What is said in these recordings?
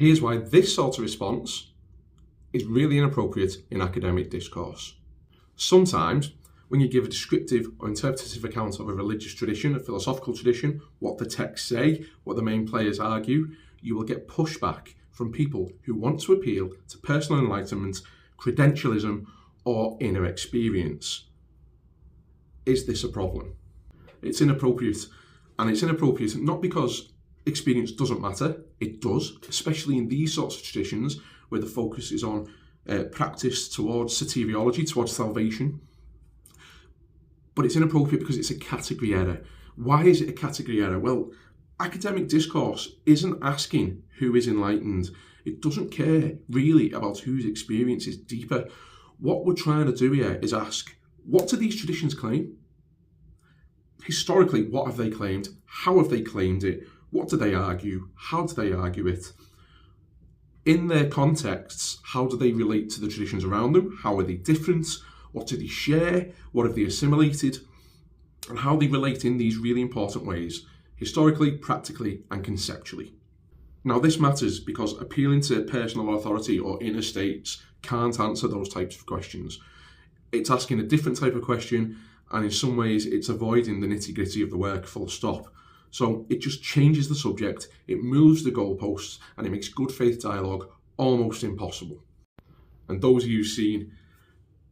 Here's why this sort of response is really inappropriate in academic discourse. Sometimes, when you give a descriptive or interpretative account of a religious tradition, a philosophical tradition, what the texts say, what the main players argue, you will get pushback from people who want to appeal to personal enlightenment, credentialism, or inner experience. Is this a problem? It's inappropriate, and it's inappropriate not because experience doesn't matter. It does, especially in these sorts of traditions where the focus is on practice towards soteriology, towards salvation. But it's inappropriate because it's a category error. Why is it a category error? Well, academic discourse isn't asking who is enlightened. It doesn't care really about whose experience is deeper. What we're trying to do here is ask, what do these traditions claim? Historically, what have they claimed? How have they claimed it? What do they argue? How do they argue it? In their contexts, how do they relate to the traditions around them? How are they different? What do they share? What have they assimilated? And how they relate in these really important ways, historically, practically, and conceptually. Now, this matters because appealing to personal authority or inner states can't answer those types of questions. It's asking a different type of question, and in some ways, it's avoiding the nitty-gritty of the work, full stop. So it just changes the subject, it moves the goalposts, and it makes good faith dialogue almost impossible. And those of you who've seen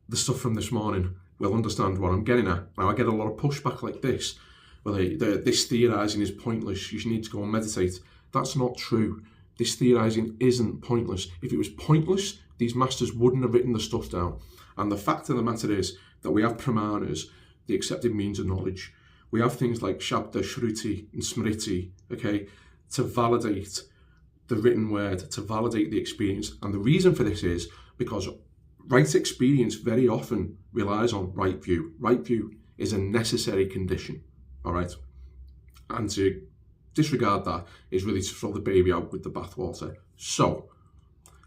the stuff from this morning will understand what I'm getting at. Now, I get a lot of pushback like this. Well, this theorising is pointless. You need to go and meditate. That's not true. This theorising isn't pointless. If it was pointless, these masters wouldn't have written the stuff down. And the fact of the matter is that we have pramanas, the accepted means of knowledge. We have things like Shabda, Shruti, and Smriti, okay, to validate the written word, to validate the experience. And the reason for this is because right experience very often relies on right view. Right view is a necessary condition, all right? And to disregard that is really to throw the baby out with the bathwater. So,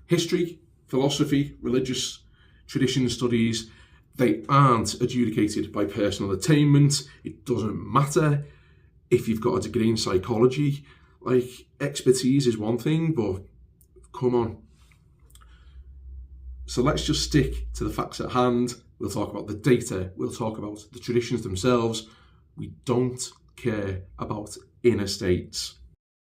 history, philosophy, religious tradition studies, they aren't adjudicated by personal attainment. It doesn't matter if you've got a degree in psychology. Like, expertise is one thing, but come on. So let's just stick to the facts at hand. We'll talk about the data. We'll talk about the traditions themselves. We don't care about inner states.